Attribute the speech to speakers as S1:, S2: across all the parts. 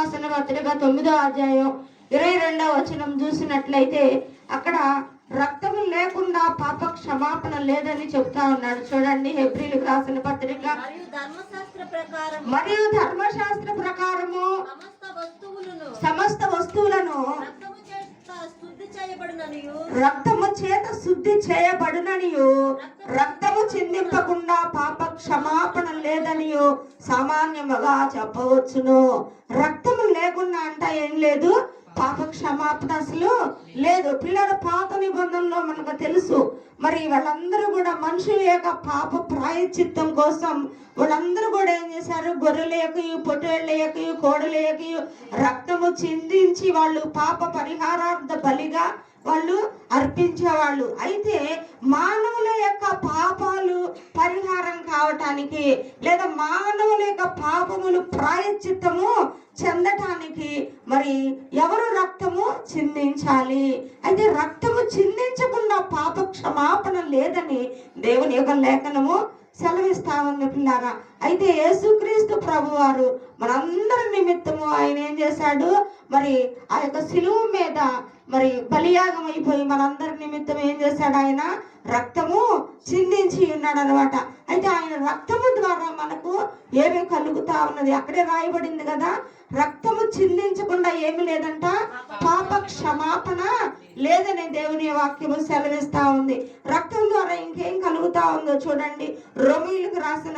S1: రాసిన పత్రిక 9వ అధ్యాయం 22వ వచనం చూసినట్లయితే అక్కడ రక్తము లేకుండా పాప క్షమాపణ లేదని చెప్తా ఉన్నాడు. చూడండి, హెబ్రీలకు రాసిన పత్రిక మరియు ధర్మశాస్త్ర ప్రకారము సమస్త వస్తువులను రక్తము చేత శుద్ధి చేయబడుననియు రక్తము చిందింపకుండా పాప క్షమాపణ లేదనియు సామాన్యముగా చెప్పవచ్చును. రక్తము లేకుండా అంటే ఏం లేదు, పాప క్షమాపణ అసలు లేదు. పిల్లల పాత నిబంధనలో మనకు తెలుసు, మరి వాళ్ళందరూ కూడా మనుషుల యొక్క పాప ప్రాయశ్చిత్తం కోసం వాళ్ళందరూ కూడా ఏం చేశారు, గొర్రెలకి పొట్టేళ్ళకి కోడలకి రక్తము చిందించి వాళ్ళు పాప పరిహారార్థ బలిగా వాళ్ళు అర్పించేవాళ్ళు. అయితే మానవుల యొక్క పాపాలు పరిహారం కావటానికి లేదా మానవుల యొక్క పాపములు ప్రాయశ్చిత్తము చెందటానికి మరి ఎవరు రక్తము చిందించాలి. అయితే రక్తము చిందించకుండా పాప క్షమాపణ లేదని దేవుని యొక్క లేఖనము సెలవిస్తా ఉంది పిల్లారా. అయితే యేసుక్రీస్తు ప్రభు వారు మనందరి నిమిత్తము ఆయన ఏం చేశాడు, మరి ఆ యొక్క శిలువ మీద మరి బలియాగం అయిపోయి మనందరి నిమిత్తం ఏం చేశాడు, ఆయన రక్తము చిందించి ఉన్నాడు అనమాట. అయితే ఆయన రక్తము ద్వారా మనకు ఏమి కలుగుతా ఉన్నది, అక్కడే రాయబడింది కదా, రక్తము చిందించకుండా ఏమి లేదంట, పాప క్షమాపణ లేదని దేవుని వాక్యము సెలవిస్తా ఉంది. రక్తం ద్వారా ఇంకేం కలుగుతా ఉందో చూడండి. రోమీయులకు రాసిన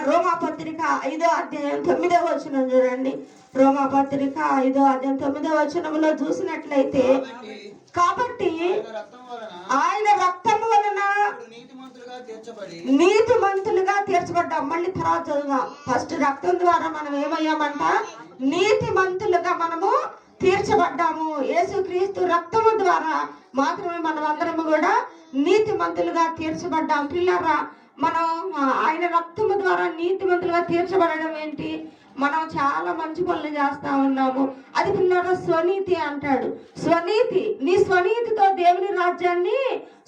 S1: రోమా పత్రిక 5వ అధ్యాయం 9వ వచనం చూడండి. రోమా పత్రిక 5వ అధ్యాయం 9వ వచనంలో చూసినట్లయితే, కాబట్టి ఆయన రక్తము వలన నీతిమంతులుగా తీర్చబడ్డాం. మళ్ళీ తర్వాత చదువుదాం. ఫస్ట్ రక్తం ద్వారా మనం ఏమయ్యామంట, నీతిమంతులుగా మనము తీర్చబడ్డాము. యేసుక్రీస్తు రక్తము ద్వారా మాత్రమే మనం అందరము కూడా నీతిమంతులుగా తీర్చబడ్డాం. పిల్లరా, మనం ఆయన రక్తము ద్వారా నీతిమంతులుగా తీర్చబడడం ఏంటి, మనం చాలా మంచి పనులు చేస్తా ఉన్నాము. అది పిల్లరా స్వనీతి అంటాడు. స్వనీతి, నీ స్వనీతితో దేవుని రాజ్యాన్ని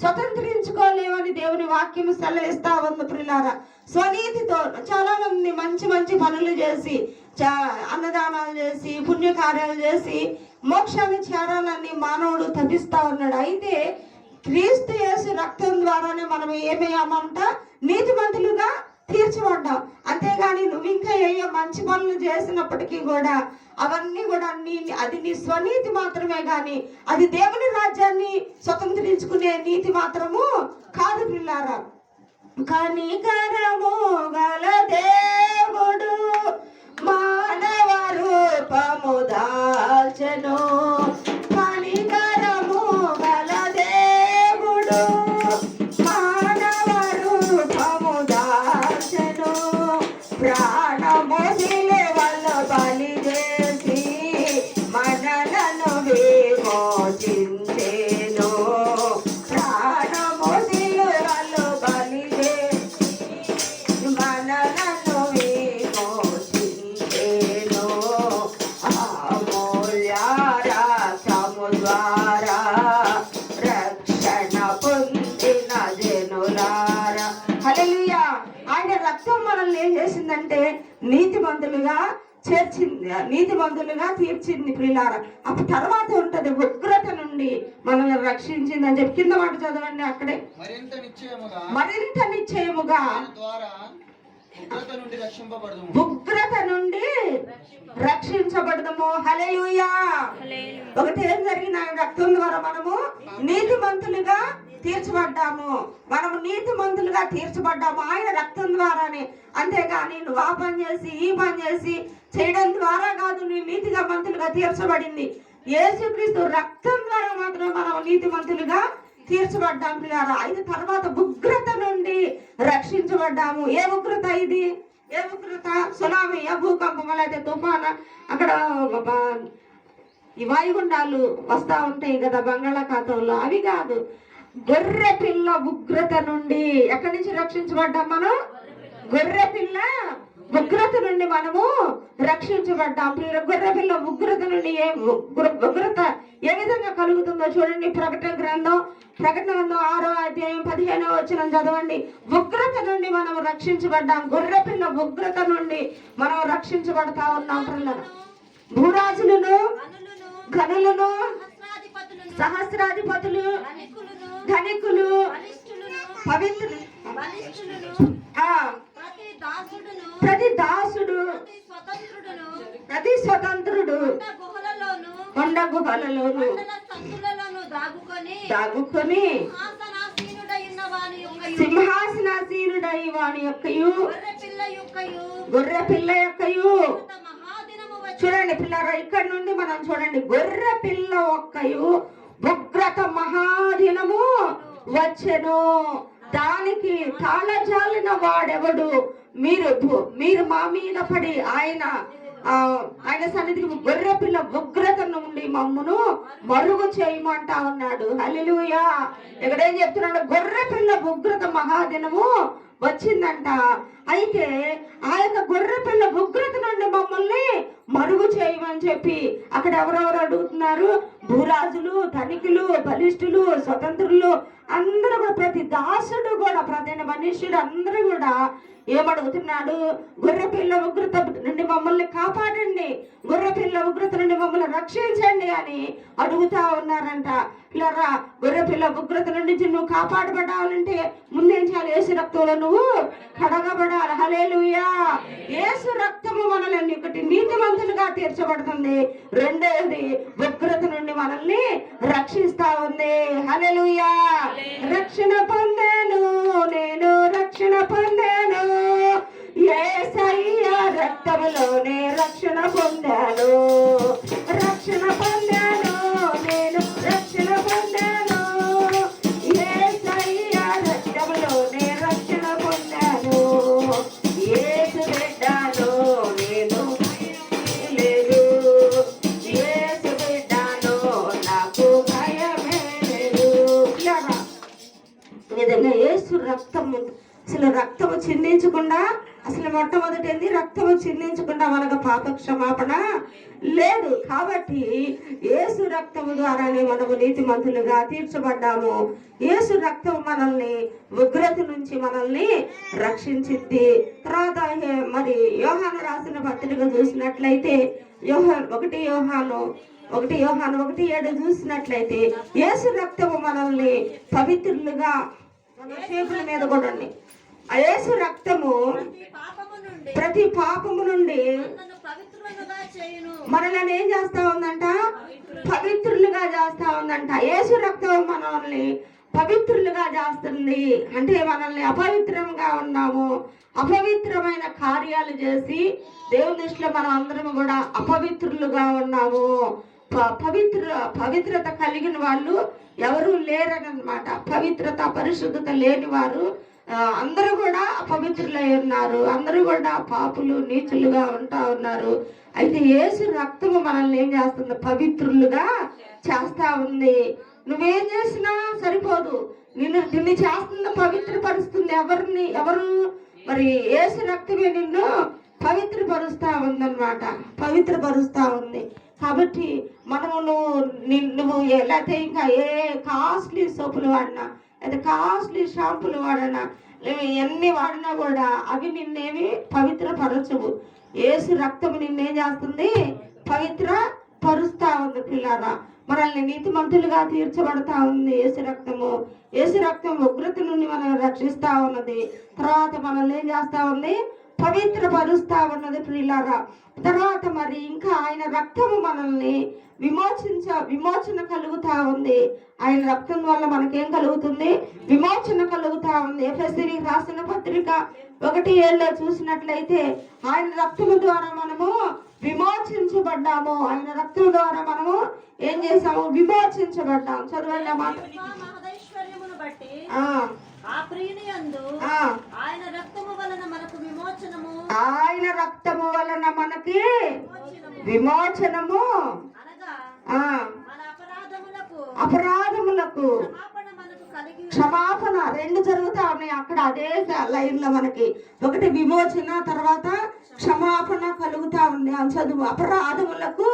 S1: స్వతంత్రించుకోలేవని దేవుని వాక్యం సెలవిస్తా ఉంది. పిల్లరా, స్వనీతితో చాలా మంది మంచి మంచి పనులు చేసి అన్నదానాలు చేసి పుణ్యకార్యాలు చేసి మోక్షాన్ని చేరాలని మానవుడు తపిస్తా ఉన్నాడు. అయితే క్రీస్తు యేసు రక్తం ద్వారానే మనం ఏమయ్యామంట, నీతిమంతులుగా తీర్చబడ్డాం. అంతేగాని నువ్వు ఇంకా ఏ మంచి పనులు చేసినప్పటికీ కూడా అవన్నీ కూడా అది నీ స్వనీతి మాత్రమే గాని అది దేవుని రాజ్యాన్ని స్వతంత్రించుకునే నీతి మాత్రము కాదు పిల్లారా. కనికరము గల దేవుడు మానవ రూపము దాల్చెను. కనికరము గల దేవుడు మానవ రూపము దాల్చెను. ప్రాణము సిలువలో బలి చేసి మనలను విమోచించెను. ప్రాణము సిలువలో బలి చేసి మనలను విమోచించెను. అమూల్య రక్తము ద్వారా రక్షణ పొందిన జనులారా. హల్లెలూయా. ఆయన రక్తం మనల్ని ఏం చేసిందంటే నీతిమంతులుగా చేర్చింది, నీతిమంతులుగా తీర్చింది ప్రియులారా. అప్పుడు తర్వాత ఉంటది ఉగ్రత నుండి మనల్ని రక్షించింది అని చెప్పి కింద మాట చదవండి. అక్కడే మరింత నిశ్చయముగా ఉగ్రత నుండి రక్షించబడదము. హల్లెలూయా. ఒకటి ఏం జరిగింది, ఆయన రక్తం ద్వారా మనము నీతిమంతులుగా తీర్చబడ్డాము. మనము నీతిమంతులుగా తీర్చబడ్డాము ఆయన రక్తం ద్వారానే. అంతేగాని నువ్వు ఆ పని చేసి ఈ పని చేసి చేయడం ద్వారా కాదు నీ నీతిగా మంతులుగా తీర్చబడింది. యేసుక్రీస్తు రక్తం ద్వారా మాత్రమే మనం నీతిమంతులుగా తీర్చబడ్డాం పిల్లారా. అయితే తర్వాత ఉగ్రత నుండి రక్షించబడ్డాము. ఏ ఉగ్రత ఇది, ఏ ఉగ్రత? సునామీ, భూకంపం, అయితే తుఫాను, అక్కడ ఈ వాయుగుండాలు వస్తా ఉంటాయి కదా బంగాళాఖాతంలో, అవి కాదు. గొర్రె పిల్ల ఉగ్రత నుండి ఎక్కడి నుంచి రక్షించబడ్డాం మనం? గొర్రె పిల్ల ఉగ్రత నుండి మనము రక్షించబడ్డాం. గొర్రె పిల్ల ఉగ్రత నుండి ఉగ్రత ఏ విధంగా కలుగుతుందో చూడండి. ప్రకటన గ్రంథం 6వ అధ్యాయం 15వ వచనం చదవండి. ఉగ్రత నుండి మనం రక్షించబడ్డాం. గొర్రె పిల్ల ఉగ్రత నుండి మనం రక్షించబడతా ఉన్నాం. పిల్లలు భూరాజులను, ఘనులను, సహస్రాధిపతులు, ధనికులు, పవిత్రులు, ప్రతి దాసుడు, ప్రతి స్వతంత్రుడు కొండ గుహలలోను దాగుకొని సింహాసనాసీనుడై వాని యొక్కయు గొర్రె పిల్ల యొక్కయు. చూడండి పిల్లరా, ఇక్కడ నుండి మనం చూడండి, గొర్రె పిల్ల ఒక్కయు ఉగ్రత మహాదినము వచ్చెను, దానికి తాళజాలిన వాడెవడు. మీరు మా మీద పడి ఆయన సన్నిధికి గొర్రె పిల్ల ఉగ్రత నుండి మమ్మును మరుగు చేయమంటా ఉన్నాడు. హల్లెలూయా. ఎక్కడేం చెప్తున్నాడు? గొర్రె పిల్ల ఉగ్రత మహాదినము వచ్చిందంట. అయితే ఆ యొక్క గొర్రె పిల్ల ఉగ్రత నుండి మమ్మల్ని మరుగు చేయమని చెప్పి అక్కడ ఎవరెవరు అడుగుతున్నారు? భూరాజులు, ధనికులు, బలిష్ఠులు, స్వతంత్రులు అందరూ కూడా, ప్రతి దాసుడు కూడా, ప్రతి మనుష్యుడు అందరూ కూడా ఏమడుగుతున్నాడు? గొర్రె పిల్ల ఉగ్రత నుండి మమ్మల్ని కాపాడండి, గొర్రె పిల్ల ఉగ్రత నుండి మమ్మల్ని రక్షించండి అని అడుగుతా ఉన్నారంట. పిల్లరా, గొర్రె పిల్ల ఉగ్రత నుండి నువ్వు కాపాడబడాలంటే ముందేం చేయాలి? యేసు రక్తంలో నువ్వు కడగబడాలి. హల్లెలూయా. యేసు రక్తము మనల్ని ఒకటి నీతిమంతులుగా తీర్చబడుతుంది, రెండోది ఉగ్రత నుండి మనల్ని రక్షిస్తా ఉంది. హల్లెలూయా. రక్షణ పొందాను, నేను రక్షణ పొందాను, యేసయ్య రక్తములోనే రక్షణ పొందాను, రక్షణ పొందాను, నేను రక్షణ పొందాను, యేసయ్య రక్తములోనే రక్షణ పొందాను, యేసు బిడ్డను నేను లేదు, యేసు బిడ్డను నాకు భయమే లేదు. ఈ విధంగా యేసు రక్తము, అసలు రక్తము చిందించకుండా, అసలు మొట్టమొదటి ఏంది? రక్తము చిందించకుండా మనకు పాప క్షమాపణ లేదు. కాబట్టి యేసు రక్తము ద్వారానే మనము నీతిమంతులుగా తీర్చబడ్డాము. యేసు రక్తము మనల్ని ఉగ్రత నుంచి మనల్ని రక్షించింది. తర్వాత మరి యోహాను రాసిన పత్రిక చూసినట్లయితే, 1 యోహాను 1:7 చూసినట్లయితే, యేసు రక్తము మనల్ని పవిత్రులుగా, మన చేతుల మీద కూడా ఉంది ఆ యేసు రక్తము ప్రతి పాపము నుండి మనల్ని ఏం చేస్తా ఉందంట? పవిత్రులుగా చేస్తా ఉందంట. యేసు రక్తం మనల్ని పవిత్రులుగా చేస్తుంది. అంటే మనల్ని అపవిత్రంగా ఉన్నాము, అపవిత్రమైన కార్యాలు చేసి దేవుని దృష్టిలో మనం అందరం కూడా అపవిత్రులుగా ఉన్నాము. పవిత్రత కలిగిన వాళ్ళు ఎవరు లేరనమాట. పవిత్రత, పరిశుద్ధత లేని వారు అందరూ కూడా అపవిత్రులై ఉన్నారు, అందరూ కూడా పాపులు, నీచులుగా ఉంటా ఉన్నారు. అయితే యేసు రక్తము మనల్ని ఏం చేస్తుంది? పవిత్రులుగా చేస్తా ఉంది. నువ్వేం చేసినా సరిపోదు, నిన్ను చేస్తుంది, పవిత్రపరుస్తుంది. ఎవరు మరి యేసు రక్తమే నిన్ను పవిత్రపరుస్తా ఉందన్నమాట, పవిత్రపరుస్తా ఉంది. కాబట్టి మనము నువ్వు లేకపోతే ఇంకా ఏ కాస్ట్లీ సోపులు వాడినా, లేదా కాస్ట్లీ షాంపులు వాడినా, ఎన్ని వాడినా కూడా అవి నిన్నేమి పవిత్రపరచవు. యేసు రక్తము నిన్నేం చేస్తుంది? పవిత్ర పరుస్తా ఉంది. పిల్లారా, మనల్ని నీతిమంతులుగా తీర్చబడతా ఉంది యేసు రక్తము. యేసు రక్తం ఉగ్రత నుండి మనల్ని రక్షిస్తా ఉన్నది. తర్వాత మనల్ని ఏం చేస్తా ఉంది? పవిత్రపరుస్తా ఉన్నది పిల్లారా. తర్వాత మరి ఇంకా ఆయన రక్తము మనల్ని విమోచన కలుగుతా ఉంది. ఆయన రక్తం వల్ల మనకేం కలుగుతుంది? విమోచన కలుగుతా ఉంది. ఎఫెసీయులకు రాసిన పత్రిక 1:7 చూసినట్లయితే, ఆయన రక్తము ద్వారా మనము విమోచించబడ్డాము. ఆయన రక్తం ద్వారా మనము ఏం చేసాము? విమోచించబడ్డాము. చదవండి ఆ మాట.
S2: ఆయన రక్తము వలన
S1: మనకి విమోచనము, అపరాధములకు క్షమాపణ 2 జరుగుతా ఉన్నాయి అక్కడ అదే లైన్ లో మనకి. ఒకటి విమోచన, తర్వాత క్షమాపణ కలుగుతా ఉంది అని చదువు. అపరాధములకు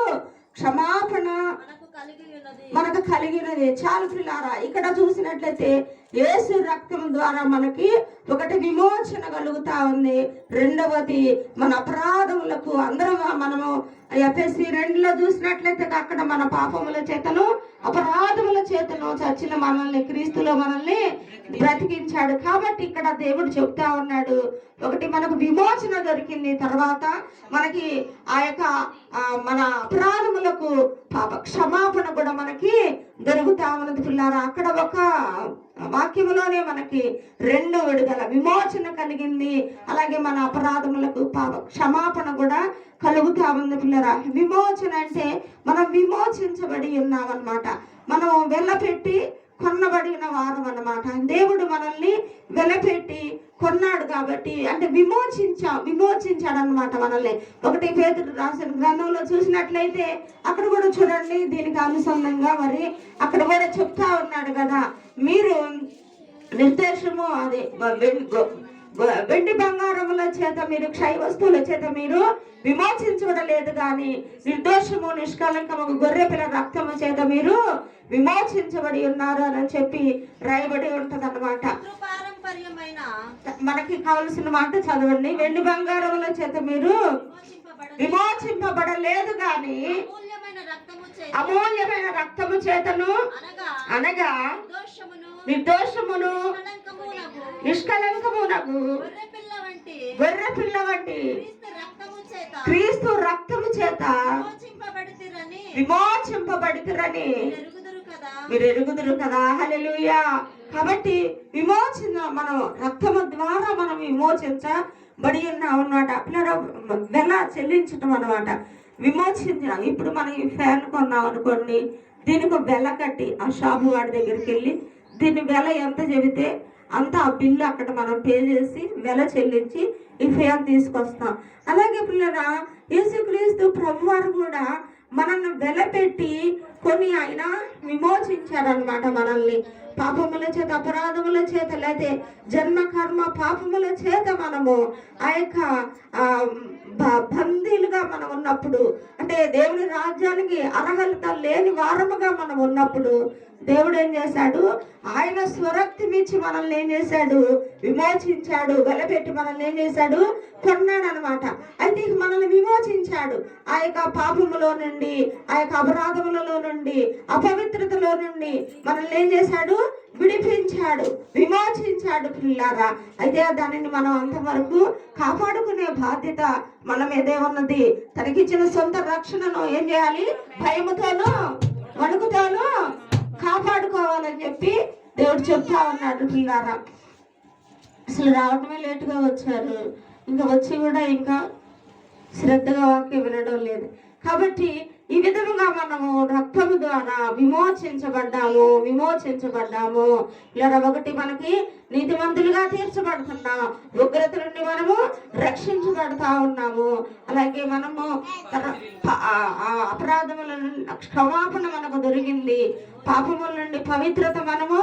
S1: క్షమాపణ
S2: మనకు కలిగి ఉన్నది.
S1: మనకు కలిగినది. చాలు పిల్లారా, ఇక్కడ చూసినట్లయితే యేసు రక్తం ద్వారా మనకి ఒకటి విమోచన కలుగుతా ఉంది. రెండవది మన అపరాధములకు అందరం మనము ఎఫెసీ 2లో చూసినట్లయితే అక్కడ మన పాపముల చేతను అపరాధముల చేతను చచ్చిన మనల్ని క్రీస్తులో మనల్ని బ్రతికించాడు. కాబట్టి ఇక్కడ దేవుడు చెప్తా ఉన్నాడు, ఒకటి మనకు విమోచన దొరికింది, తర్వాత మనకి ఆ యొక్క మన అపరాధములకు పాప క్షమాపణ కూడా మనకి దొరుకుతా ఉన్నది పిల్లారా. అక్కడ ఒక వాక్యములోనే మనకి 2 విడుదల, విమోచన కలిగింది, అలాగే మన అపరాధములకు పాప క్షమాపణ కూడా కలుగుతా ఉంది పిల్లరా. విమోచన అంటే మనం విమోచించబడి ఉన్నామన్నమాట. మనం వెలపెట్టి కొన్నబడిన వారం అన్నమాట. దేవుడు మనల్ని వెలపెట్టి కొన్నాడు కాబట్టి, అంటే విమోచించాడు అనమాట మనల్ని. 1 పేతురు రాసిన గ్రంథంలో చూసినట్లయితే అక్కడ కూడా చూడండి, దీనికి అనుసంధంగా మరి అక్కడ కూడా చెప్తా ఉన్నాడు కదా, మీరు నిర్దేశము అదే వెండి బంగారముల చేత మీరు క్షయ వస్తువుల చేత మీరు విమోచించబడలేదు కానీ నిర్దోషము నిష్కలంకము గొర్రె పిల్ల రక్తము చేత మీరు విమోచించబడి ఉన్నారు అని చెప్పి రాయబడి ఉంటది అన్నమాట. మనకి కావలసిన మాట చదవండి. వెండి బంగారముల చేత మీరు విమోచింపబడలేదు కానీ అమూల్యమైన రక్తము చేతను అనగా నిర్దోషమును నిష్కలంకమునకు గొర్రె పిల్ల వంటి క్రీస్తు రక్తము చేత విమోచింపబడితిరని మీరు ఎరుగుదురు కదా. హల్లెలూయా. కాబట్టి విమోచన మనం రక్తము ద్వారా మనం విమోచించబడి ఉన్నాం అన్నమాట. పిల్లలు వెల చెల్లించటం అన్నమాట. విమోచించిన ఇప్పుడు మనం ఈ ఫ్యాన్ కొన్నాం అనుకోండి, దీనికి వెల కట్టి ఆ షాపు వాడి దగ్గరికి వెళ్ళి దీని వెల ఎంత చెబితే అంత ఆ బిల్లు అక్కడ మనం పే చేసి వెల చెల్లించి ఈ ఫ్యాన్ తీసుకొస్తాం. అలాగే పిల్లరా, యేసుక్రీస్తు ప్రభువారు కూడా మనల్ని వెలపెట్టి కొని ఆయన విమోచించారనమాట. మనల్ని పాపముల చేత అపరాధముల చేత లేకపోతే జన్మ కర్మ పాపముల చేత మనము ఆ యొక్క బందీలుగా మనం ఉన్నప్పుడు, అంటే దేవుని రాజ్యానికి అర్హత లేని వారముగా మనం ఉన్నప్పుడు దేవుడు ఏం చేశాడు, ఆయన స్వరక్తిమిచ్చి మనల్ని ఏం చేశాడు, విమోచించాడు. వెలపెట్టి మనల్ని ఏం చేశాడు, కొన్నాడు అనమాట. అయితే మనల్ని విమోచించాడు ఆ యొక్క పాపములో నుండి, ఆ యొక్క అపరాధములలో నుండి, అపవిత్రతలో నుండి మనల్ని ఏం చేశాడు, విడిపించాడు, విమోచించాడు పిల్లారా. అయితే దానిని మనం అంతవరకు కాపాడుకునే బాధ్యత మన మీదే ఉన్నది. తనకిచ్చిన సొంత రక్షణను ఏం చేయాలి, భయముతోనూ వణుకుతోనూ కాపాడుకోవాలని చెప్పి దేవుడు చెప్తా ఉన్నాడు పిల్లారా. అసలు రావడమే లేటుగా వచ్చారు, ఇంకా వచ్చి కూడా ఇంకా శ్రద్ధగా వాక్యం వినడం లేదు. కాబట్టి ఈ విధముగా మనము రక్తము ద్వారా విమోచించబడ్డాము. ఇలా ఒకటి మనకి నీతిమంతులుగా తీర్చబడుతున్నాం, ఉగ్రత నుండి మనము రక్షించబడతా ఉన్నాము. అలాగే మనము అపరాధముల నుండి క్షమాపణ మనకు దొరికింది, పాపముల నుండి పవిత్రత మనము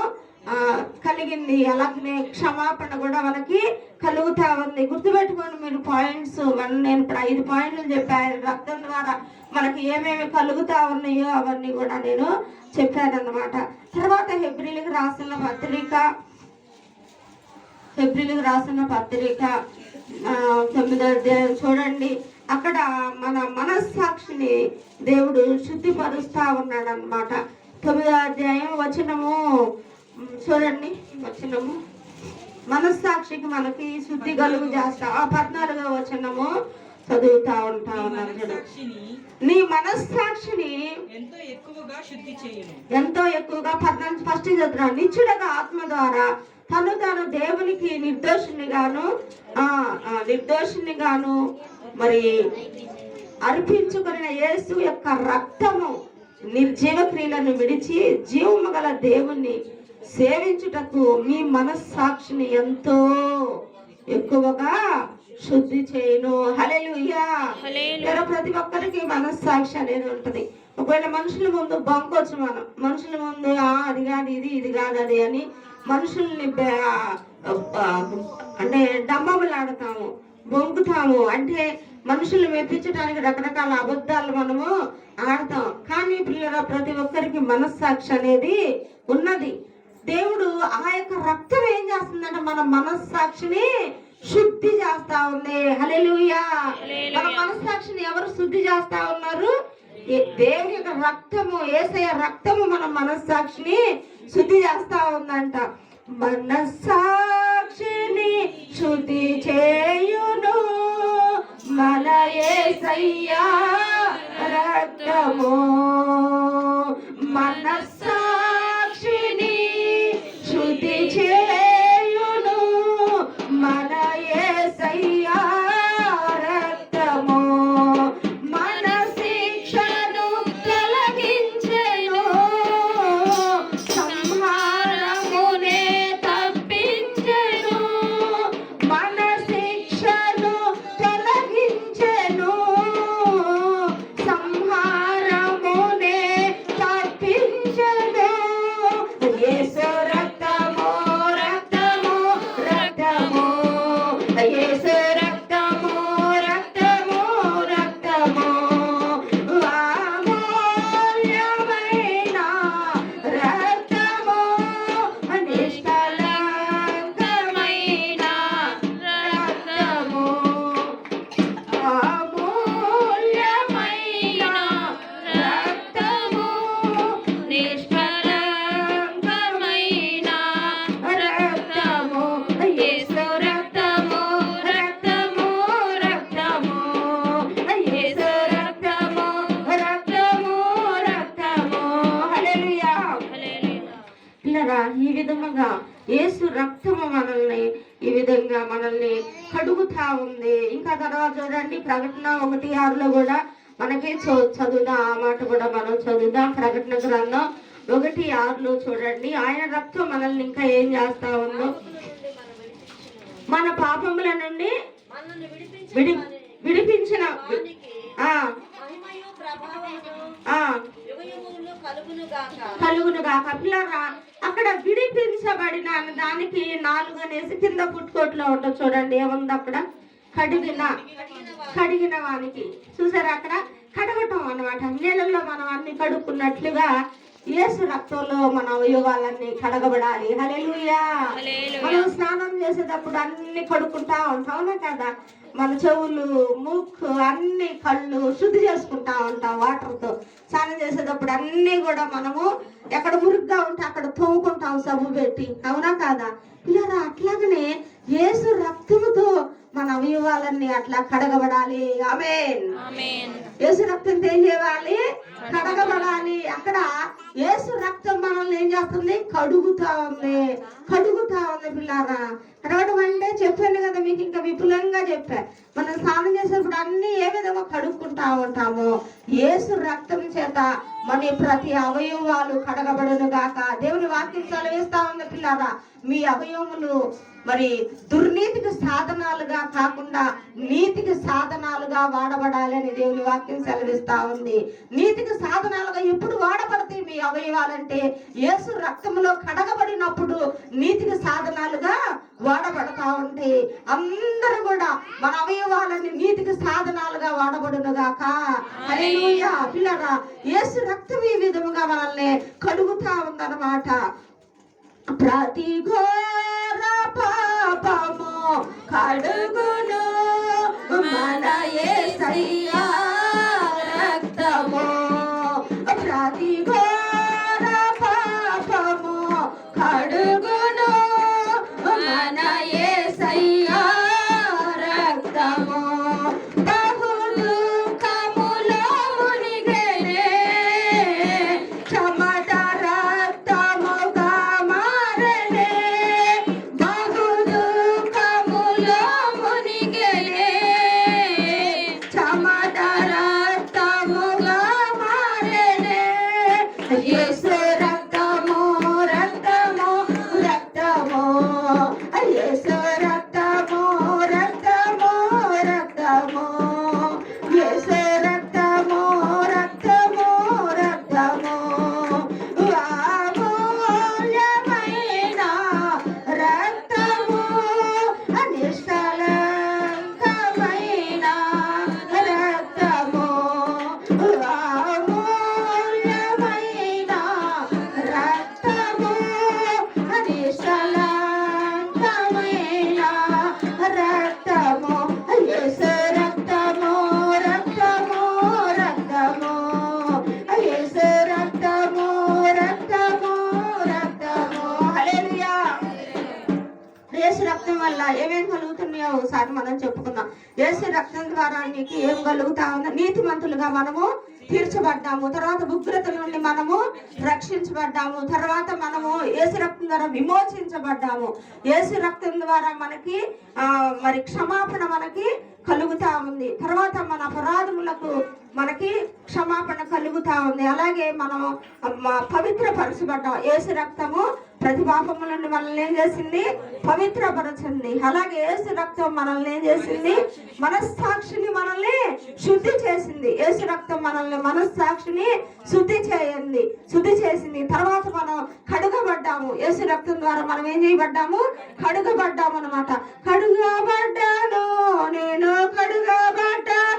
S1: కలిగింది, అలాగే క్షమాపణ కూడా మనకి కలుగుతా ఉంది. గుర్తుపెట్టుకోండి మీరు పాయింట్స్. నేను ఇప్పుడు 5 పాయింట్లు చెప్పాను. రక్తం ద్వారా మనకి ఏమేమి కలుగుతా ఉన్నాయో అవన్నీ కూడా నేను చెప్పాను అన్నమాట. తర్వాత హెబ్రీలకు రాసిన పత్రిక 9వ అధ్యాయం చూడండి. అక్కడ మన మనస్సాక్షిని దేవుడు శుద్ధిపరుస్తా ఉన్నాడు అన్నమాట. 9వ అధ్యాయం వచనము చూడండి. వచనము మనస్సాక్షికి మనకి శుద్ధి కలుగు చేస్తా. 14వ వచనము చదువుతా ఉంటా ఉన్నాను. నీ మనస్సాక్షిని ఎంతో ఎక్కువగా 14 ఫస్ట్ చదువుతున్నా. నిత్యుడగా ఆత్మ ద్వారా తాను దేవునికి నిర్దోషిని గాను మరి అర్పించుకున్న యేసు యొక్క రక్తము నిర్జీవ క్రియలను విడిచి జీవము గల దేవుణ్ణి సేవించుటకు మీ మనస్సాక్షిని ఎంతో ఎక్కువగా శుద్ధి చేయను. హల్లెలూయా. ప్రతి ఒక్కరికి మనస్సాక్షి అనేది ఉంటది. ఒకవేళ మనుషుల ముందు బంకొచ్చు, మనం మనుషుల ముందు అది కాదు ఇది కాదు అది అని మనుషుల్ని అంటే డమ్మములాడతాము, బొంకుతాము. అంటే మనుషులు మెప్పించడానికి రకరకాల అబద్ధాలు మనము ఆడతాం. కానీ పిల్లల ప్రతి ఒక్కరికి మనస్సాక్షి అనేది ఉన్నది. దేవుడు ఆ యొక్క రక్తం ఏం చేస్తుందంటే మన మనస్సాక్షిని శుద్ధి చేస్తా ఉంది. హల్లెలూయా. మన మనస్సాక్షిని ఎవరు శుద్ధి చేస్తా ఉన్నారు? దేవుని యొక్క రక్తము, యేసయ్య రక్తము మన మనస్సాక్షిని శుద్ధి చేస్తా ఉందంట. మనస్సాక్షిని శుద్ధి చేయును మన యేసయ్య రక్తము. మనస్సాక్షిని శుద్ధి చేయును మన యేసయ్య రక్తము. మన శిక్షను తొలగించెను, సంహారమునే తప్పించెను. మన శిక్షను తొలగించెను, సంహారమునే తప్పించెను. యేసు రక్తము, రక్తము, రక్తము. యేసు రక్తము, రక్తము, రక్తము. అమూల్యమైన రక్తము, నిష్కళంకమైన రక్తము. అమూల్యమైన రక్తము, నిష్కళంకమైన రక్తము. యేసు రక్తము, రక్తము, రక్తము. యేసు రక్తము, రక్తము, రక్తము. హల్లెలూయా. పిల్లరా, ఈ విధముగా యేసు రక్తము మనల్ని ఈ విధంగా మనల్ని కడుగుతా ఉంది. ఇంకా తర్వాత చూడండి, ప్రకటన 1:6 కూడా మనకి చదువుదాం. ఆ మాట కూడా మనం చదువుదాం. ప్రకటన గ్రంథం 1:6 చూడండి, ఆయన రక్తం మనల్ని ఇంకా ఏం చేస్తా ఉందో. మన పాపముల నుండి
S2: మనల్ని
S1: విడిపించిన ఆ
S2: మహిమయు ప్రభావమును
S1: ఆ
S2: యుగయుగములు కలుగును గాక.
S1: కలుగును గాక. పిల్లరా, అక్కడ విడిపించబడిన అన్న దానికి 4 అనేసి కింద పుట్టుకోట్లో ఉంటుంది చూడండి. ఏముంది అక్కడ? కడిగిన వానికి. చూసారా, అక్కడ కడగటం అన్నమాట. నీళ్ళల్లో మనం అన్ని కడుక్కున్నట్లుగా యేసు రక్తంలో మన అవయవాలన్నీ కడగబడాలి. హల్లెలూయా. మనం స్నానం చేసేటప్పుడు అన్ని కడుక్కుంటా ఉంటాం, అవునా కదా? మన చెవులు, ముక్కు, అన్ని కళ్ళు శుద్ధి చేసుకుంటా ఉంటాం వాటర్తో. స్నానం చేసేటప్పుడు అన్ని కూడా మనము ఎక్కడ మురుగ్గా ఉంటే అక్కడ తోముకుంటాం సబ్బు పెట్టి, అవునా కాదా? ఇలా అట్లాగనే యేసు రక్తముతో మన అవయవాలన్నీ అట్లా కడగబడాలి. ఆమేన్. యేసు రక్తంతో ఏం చేయాలి? కడగబడాలి. అక్కడ యేసు రక్తం మనల్ని ఏం చేస్తుంది? కడుగుతా ఉంది పిల్లారా. కడగడం అంటే చెప్పాను కదా మీకు, ఇంకా విపులంగా చెప్పా. మనం స్నానం చేసేటప్పుడు అన్ని ఏ విధంగా కడుక్కుంటా ఉంటాము. యేసు రక్తం చేత మన ప్రతి అవయవాలు కడగబడును గాక. దేవుని వాక్యం సెలవిస్తా ఉంది పిల్లారా, మీ అవయవములు మరి దుర్నీతికి సాధనాలుగా కాకుండా నీతికి సాధనాలుగా వాడబడాలి అని దేవుని వాక్యం సెలవిస్తా ఉంది. నీతికి సాధనాలుగా ఎప్పుడు వాడబడతాయి మీ అవయవాలంటే యేసు రక్తంలో కడగబడినప్పుడు నీతికి సాధనాలుగా వాడబడతా ఉంటాయి. అందరూ కూడా మన అవయవాలని నీతికి సాధనాలుగా వాడబడును గాక. హల్లెలూయా. పిల్లరా, యేసు రక్తం ఈ విధముగా మనల్ని కడుగుతా ఉందన్నమాట. ప్రతి ఘోర పాపము కడుగును మన యేసయ్య రక్తము. ప్రతి ఘోర పాపము కడుగును మన యేసయ్య రక్తము. బహు దుఃఖములో మునిగెనే చెమట రక్తముగా మారెనే. బహు దుఃఖములో మునిగెనే చెమట రక్తముగా మారెనే. యేసు రక్తము, రక్తము, రక్తము. యేసు రక్తము, రక్తము, రక్తము. యేసు రక్తము, రక్తము, రక్తము. అమూల్యమైన రక్తము, నిష్కళంకమైన ఏమేం కలుగుతున్నాయో ఒకసారి మనం చెప్పుకుందాం. యేసు రక్తం ద్వారా నీకు ఏం కలుగుతా ఉందో? నీతిమంతులుగా మనము తీర్చబడ్డాము. తర్వాత ఉగ్రత నుండి మనము రక్షించబడ్డాము. తర్వాత మనము యేసు రక్తం ద్వారా విమోచించబడ్డాము. యేసు రక్తం ద్వారా మనకి మరి క్షమాపణ మనకి కలుగుతా ఉంది. తర్వాత మన అపరాధములకు మనకి క్షమాపణ కలుగుతా ఉంది. అలాగే మనము పవిత్రపరచబడ్డాం. యేసు రక్తము ప్రతి పాపము నుండి మనల్ని ఏం చేసింది? పవిత్రపరచింది. అలాగే యేసు రక్తం మనల్ని ఏం చేసింది? మనస్సాక్షిని మనల్ని శుద్ధి చేసింది. యేసు రక్తం మనల్ని మనస్సాక్షిని శుద్ధి చేసింది. తర్వాత మనం కడుగబడ్డాము. యేసు రక్తం ద్వారా మనం ఏం చేయబడ్డాము? కడుగబడ్డాము అన్నమాట. కడుగబడ్డాను, నేను కడుగబడ్డాను,